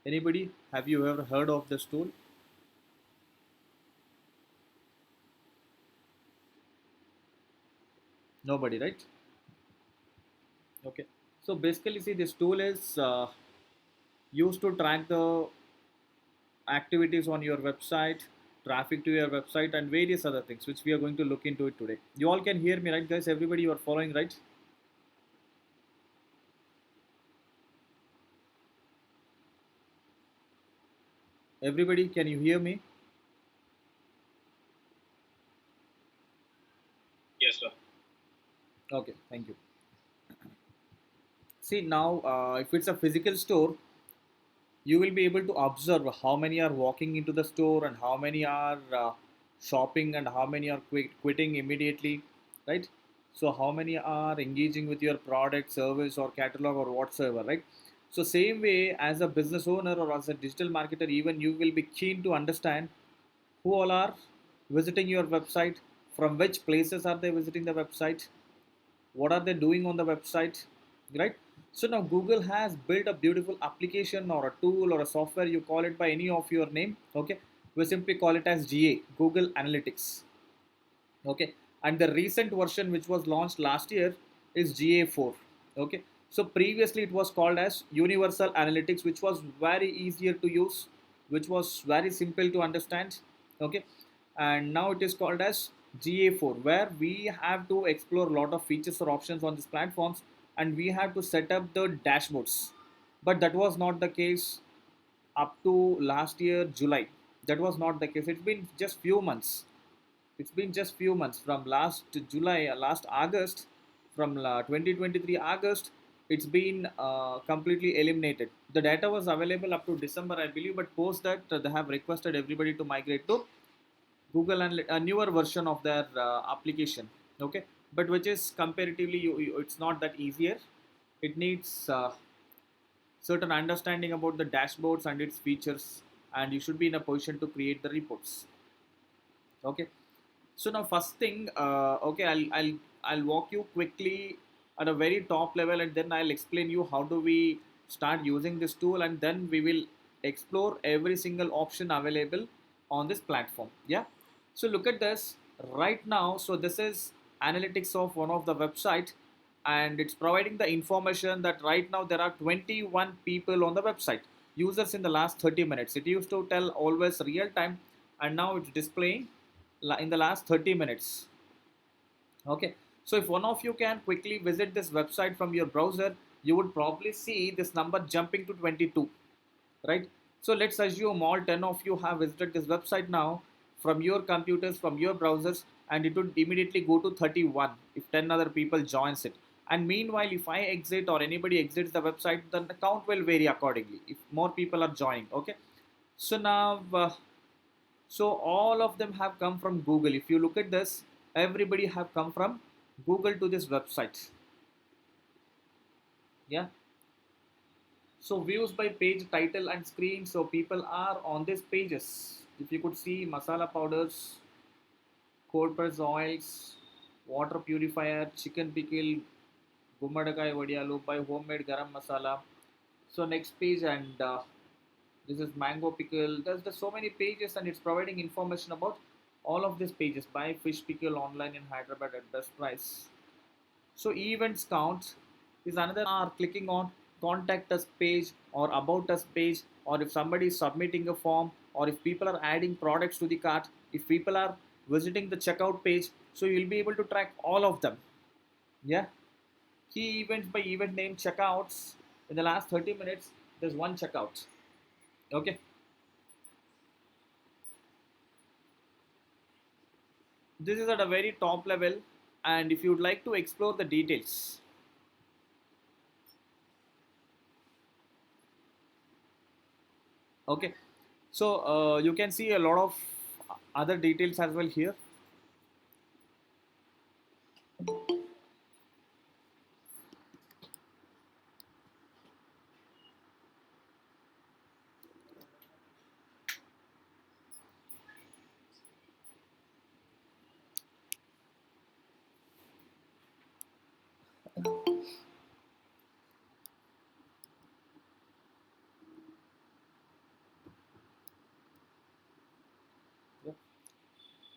Anybody? Have you ever heard of this tool? Nobody, right? Okay. So basically, see, this tool is used to track the activities on your website, traffic to your website, and various other things, which we are going to look into it today. You all can hear me, right, guys? Everybody, you are following, right? Everybody, can you hear me? Yes, sir. Okay, thank you. See, now, if it's a physical store, you will be able to observe how many are walking into the store and how many are shopping and how many are quitting immediately, right? So how many are engaging with your product, service, or catalog or whatsoever, right? So same way, as a business owner or as a digital marketer, even you will be keen to understand who all are visiting your website, from which places are they visiting the website, what are they doing on the website, right? So now Google has built a beautiful application or a tool or a software, you call it by any of your name, okay? We simply call it as GA, Google Analytics, okay? And the recent version which was launched last year is GA4, okay? So previously it was called as Universal Analytics, which was very easier to use, which was very simple to understand, okay? And now it is called as GA4, where we have to explore a lot of features or options on these platforms, and we have to set up the dashboards. But that was not the case up to last year July. That was not the case. It's been just few months. It's been just few months from last July, last August, from 2023 August. It's been completely eliminated. The data was available up to December, I believe, but post that they have requested everybody to migrate to Google and a newer version of their application. Okay, but which is comparatively, it's not that easier. It needs certain understanding about the dashboards and its features, and you should be in a position to create the reports. Okay, so now first thing, okay, I'll walk you quickly at a very top level, and then I'll explain you how do we start using this tool, and then we will explore every single option available on this platform. Yeah. So look at this right now. So this is analytics of one of the website, and it's providing the information that right now there are 21 people on the website, users in the last 30 minutes. It used to tell always real time, and now it's displaying in the last 30 minutes. Okay, so if one of you can quickly visit this website from your browser, you would probably see this number jumping to 22, right? So let's assume all 10 of you have visited this website now from your computers, from your browsers, and it would immediately go to 31 if 10 other people joins it. And meanwhile, if I exit or anybody exits the website, then the count will vary accordingly if more people are joining. Okay, so now so all of them have come from Google. If you look at this, everybody have come from Google to this website. Yeah. So views by page, title and screen. So people are on these pages. If you could see masala powders, cold press oils, water purifier, chicken pickle, gumadakai vadiyalu by homemade garam masala. So next page, and this is mango pickle. There's so many pages, and it's providing information about all of these pages. Buy fish pickle online in Hyderabad at best price. So events count is another are clicking on contact us page or about us page, or if somebody is submitting a form, or if people are adding products to the cart, if people are visiting the checkout page, so you'll be able to track all of them. Yeah. Key events by event name checkouts. In the last 30 minutes, there's one checkout. Okay. This is at a very top level, and if you'd like to explore the details, okay, so you can see a lot of other details as well here.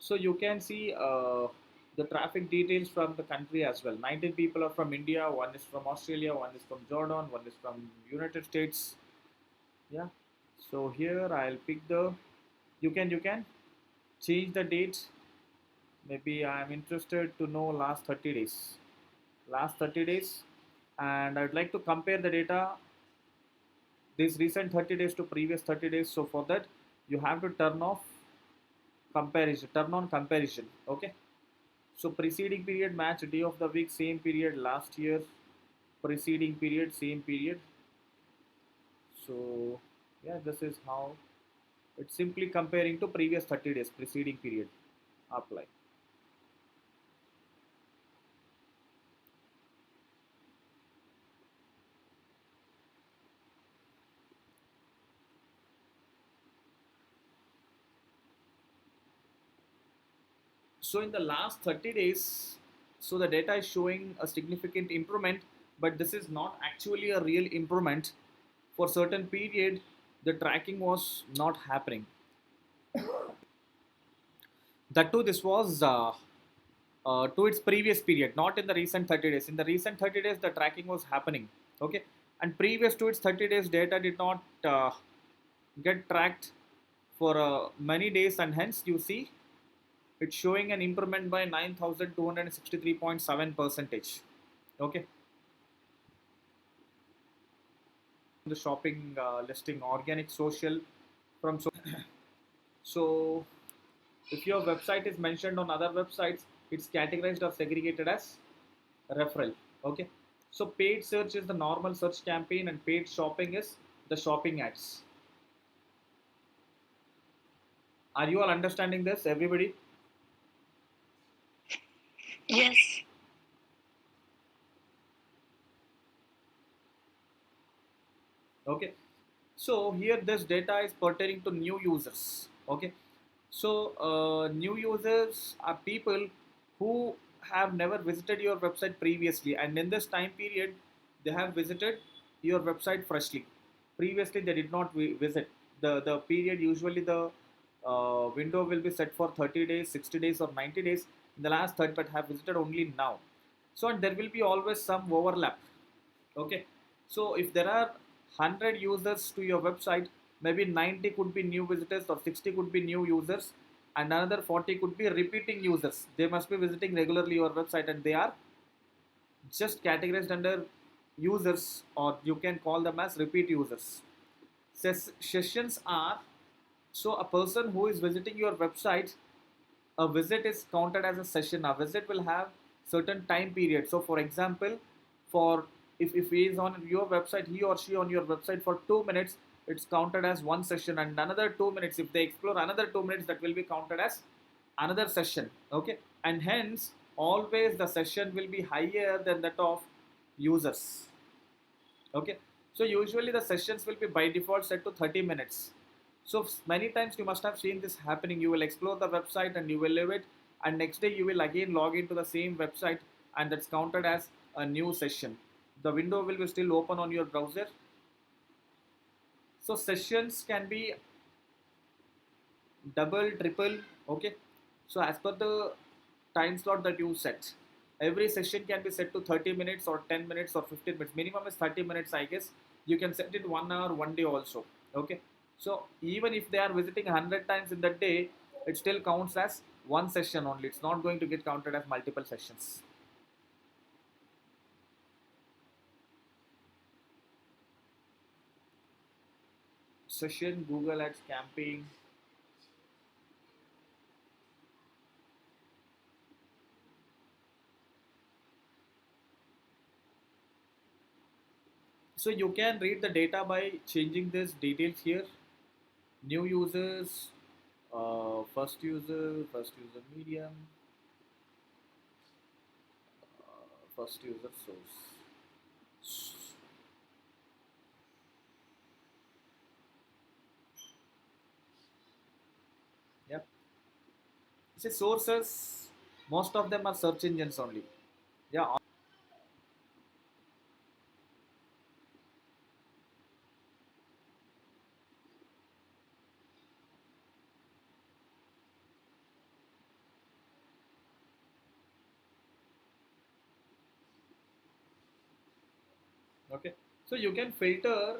So you can see the traffic details from the country as well. 19 people are from India, one is from Australia, one is from Jordan, one is from United States. Yeah. So here I'll pick the, you can change the date. Maybe I'm interested to know last 30 days. Last 30 days, and I'd like to compare the data this recent 30 days to previous 30 days. So for that, you have to turn on comparison. Okay. So preceding period match day of the week, same period last year, preceding period, same period. So yeah, this is how it's simply comparing to previous 30 days, preceding period. Apply. So in the last 30 days, so the data is showing a significant improvement, but this is not actually a real improvement. For certain period, the tracking was not happening. That too, this was to its previous period, not in the recent 30 days. In the recent 30 days, the tracking was happening. Okay, and previous to its 30 days, data did not get tracked for many days, and hence you see it's showing an improvement by 9,263.7 percentage. Okay, the shopping listing, organic, social, from so if your website is mentioned on other websites, it's categorized or segregated as referral. Okay, so paid search is the normal search campaign, and paid shopping is the shopping ads. Are you all understanding this, everybody? Yes. Okay, so here this data is pertaining to new users. Okay, so new users are people who have never visited your website previously, and in this time period they have visited your website freshly. Previously they did not visit. The period, usually the window will be set for 30 days, 60 days, or 90 days. In the last 30, but have visited only now. So and there will be always some overlap. Okay, so if there are 100 users to your website, maybe 90 could be new visitors or 60 could be new users, and another 40 could be repeating users. They must be visiting regularly your website, and they are just categorized under users, or you can call them as repeat users. Sessions are, so a person who is visiting your website, a visit is counted as a session. A visit will have certain time period. So for example, for if he is on your website, he or she on your website for 2 minutes, it's counted as one session, and another 2 minutes, if they explore another 2 minutes, that will be counted as another session. Okay, and hence always the session will be higher than that of users. Okay, so usually the sessions will be by default set to 30 minutes. So many times you must have seen this happening. You will explore the website and you will leave it, and next day you will again log into the same website, and that's counted as a new session. The window will be still open on your browser. So sessions can be double, triple. Okay, so as per the time slot that you set, every session can be set to 30 minutes or 10 minutes or 15 minutes. Minimum is 30 minutes, I guess. You can set it 1 hour, 1 day also. Okay, so even if they are visiting 100 times in the day, it still counts as one session only. It's not going to get counted as multiple sessions. Session, Google Ads campaign. So you can read the data by changing these details here. New users, first user medium, first user source. Yep. See, sources, most of them are search engines only. Yeah. Okay, so you can filter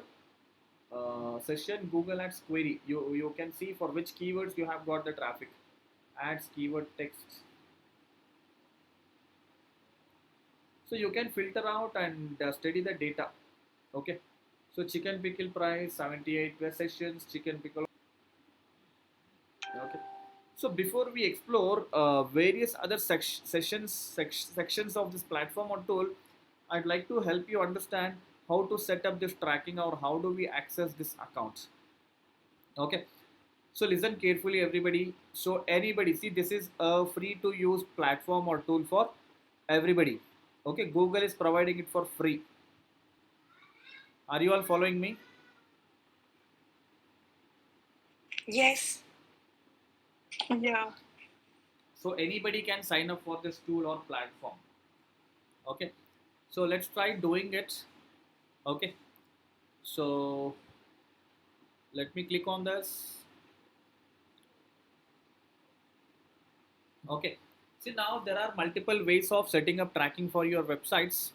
session Google Ads query. You can see for which keywords you have got the traffic. Ads keyword text. So you can filter out and study the data. Okay, so chicken pickle price 78 per sessions, chicken pickle. Okay, so before we explore various other sections of this platform or tool, I'd like to help you understand how to set up this tracking or how do we access this account. Okay, so listen carefully, everybody. So anybody, see, this is a free to use platform or tool for everybody. Okay, Google is providing it for free. Are you all following me? Yes. Yeah. So anybody can sign up for this tool or platform. Okay, so let's try doing it. Okay, so let me click on this. Okay, see, now there are multiple ways of setting up tracking for your websites.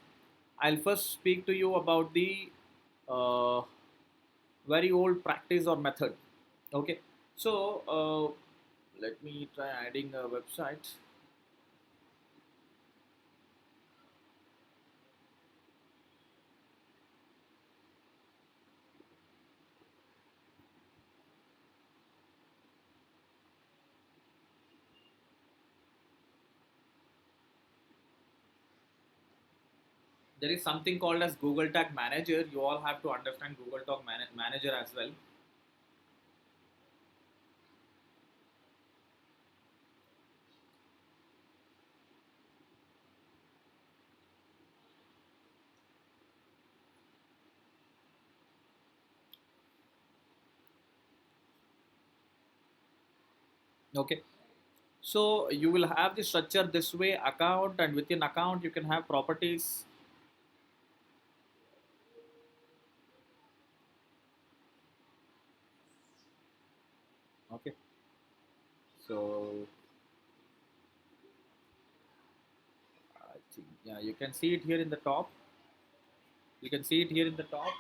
I'll first speak to you about the uh, very old practice or method. Okay, so let me try adding a website. There is something called as Google Tag Manager. You all have to understand Google Tag Manager as well. Okay, so you will have the structure this way: account, and within account you can have properties. Okay, so I think, yeah, you can see it here in the top. You can see it here in the top.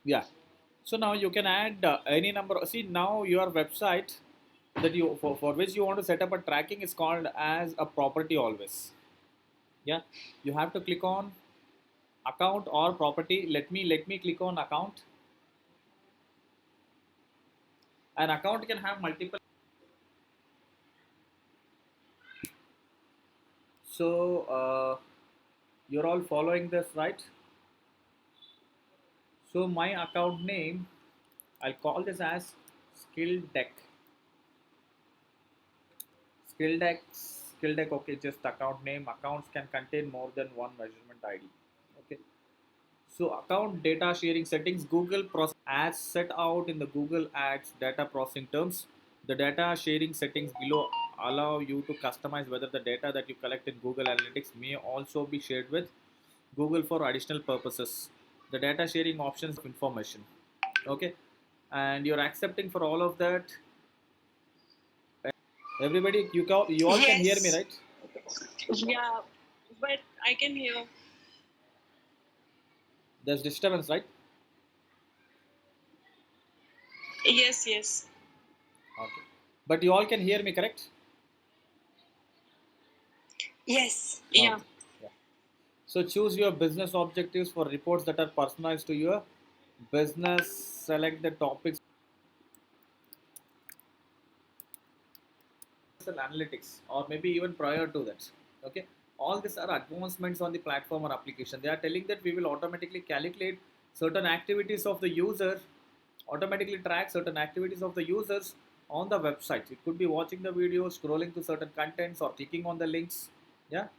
Yeah, so now you can add any number. See, now your website that for which you want to set up a tracking is called as a property always. Yeah, you have to click on account or property. Let me click on account. An account can have multiple. So you're all following this, right? So my account name, I'll call this as skill deck. Skill deck, skill deck. Okay, just account name. Accounts can contain more than one measurement ID. Okay. So account data sharing settings, Google process as set out in the Google Ads data processing terms. The data sharing settings below allow you to customize whether the data that you collect in Google Analytics may also be shared with Google for additional purposes. The data sharing options of information. Okay, and you're accepting for all of that. Everybody, you all can hear me, Yes. right? Yeah. But I can hear. There's disturbance, right? Yes, yes. Okay, but you all can hear me, correct? Yes. Yeah. Okay. Yeah. So choose your business objectives for reports that are personalized to your business. Select the topics and analytics, or maybe even prior to that. Okay. All these are advancements on the platform or application. They are telling that we will automatically calculate certain activities of the user, automatically track certain activities of the users on the website. It could be watching the video, scrolling to certain contents, or clicking on the links. Yeah.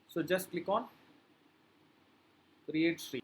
So just click on create stream.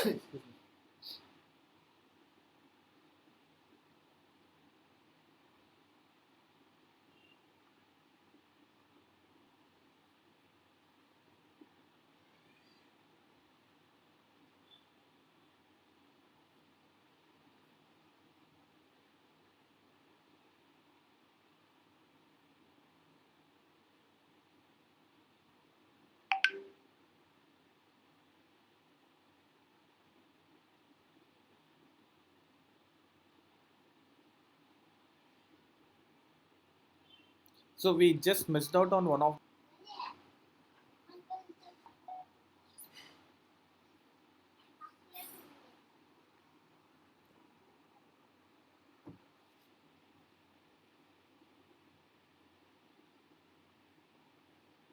Excuse me. So we just missed out on one of.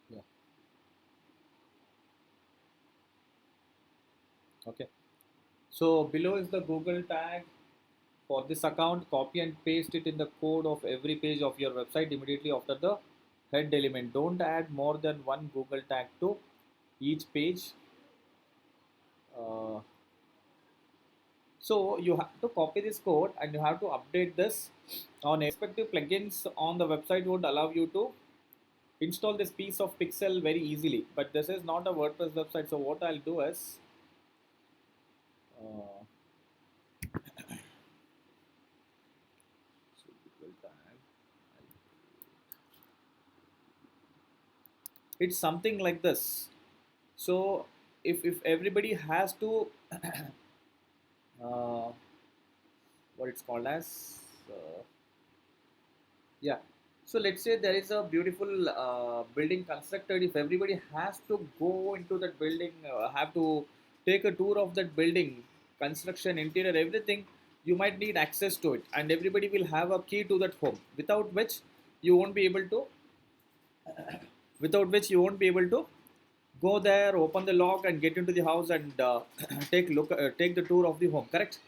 Yeah. Okay. So below is the Google tag for this account. Copy and paste it in the code of every page of your website immediately after the head element. Don't add more than one Google tag to each page. Uh, so you have to copy this code and you have to update this on respective plugins on the website would allow you to install this piece of pixel very easily. But this is not a WordPress website. So what I'll do is uh, so Google tag. It's something like this. So if everybody has to uh, what it's called as uh, yeah, so let's say there is a beautiful building constructed. If everybody has to go into that building, have to take a tour of that building, construction, interior, everything, you might need access to it, and everybody will have a key to that home, you won't be able to without which you won't be able to go there, open the lock, and get into the house and take the tour of the home. Correct.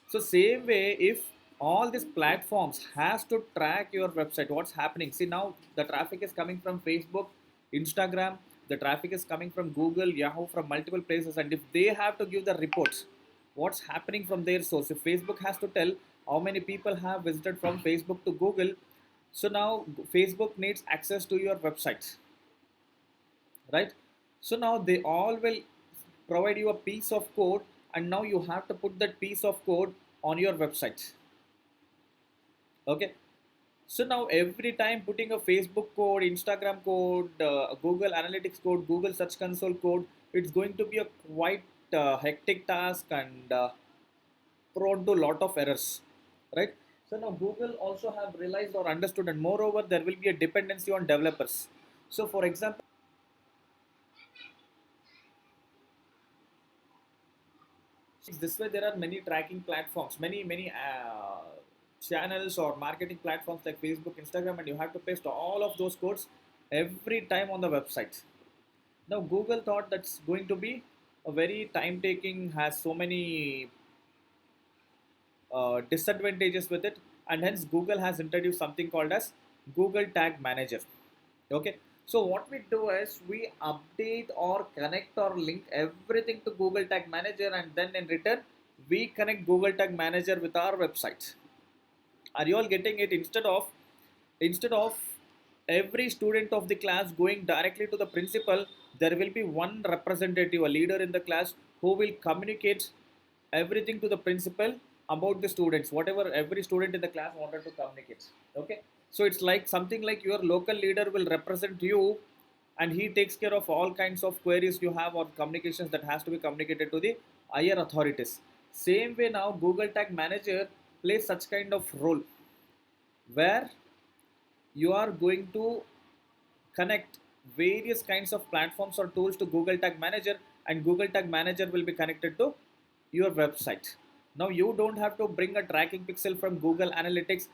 So same way, if all these platforms has to track your website, what's happening? See, now the traffic is coming from Facebook, Instagram, the traffic is coming from Google, Yahoo, from multiple places, and if they have to give the reports, what's happening from their source? If Facebook has to tell how many people have visited from Facebook to Google, so now Facebook needs access to your website, right? So now they all will provide you a piece of code, and now you have to put that piece of code on your website. Okay. So now every time putting a Facebook code, Instagram code, Google Analytics code, Google Search Console code, it's going to be a quite hectic task and prone to lot of errors, right? So now Google also have realized or understood, and moreover there will be a dependency on developers. So for example, this way there are many tracking platforms, many channels or marketing platforms like Facebook, Instagram, and you have to paste all of those codes every time on the website. Now Google thought that's going to be a very time taking, has so many disadvantages with it, and hence Google has introduced something called as Google Tag Manager. Okay, so what we do is we update or connect or link everything to Google Tag Manager, and then in return we connect Google Tag Manager with our website. Are you all getting it? Instead of every student of the class going directly to the principal, there will be one representative, a leader in the class, who will communicate everything to the principal about the students, whatever every student in the class wanted to communicate. Okay, so it's like something like your local leader will represent you, and he takes care of all kinds of queries you have or communications that has to be communicated to the higher authorities. Same way now Google Tag Manager plays such kind of role, where you are going to connect various kinds of platforms or tools to Google Tag Manager, and Google Tag Manager will be connected to your website. Now you don't have to bring a tracking pixel from Google Analytics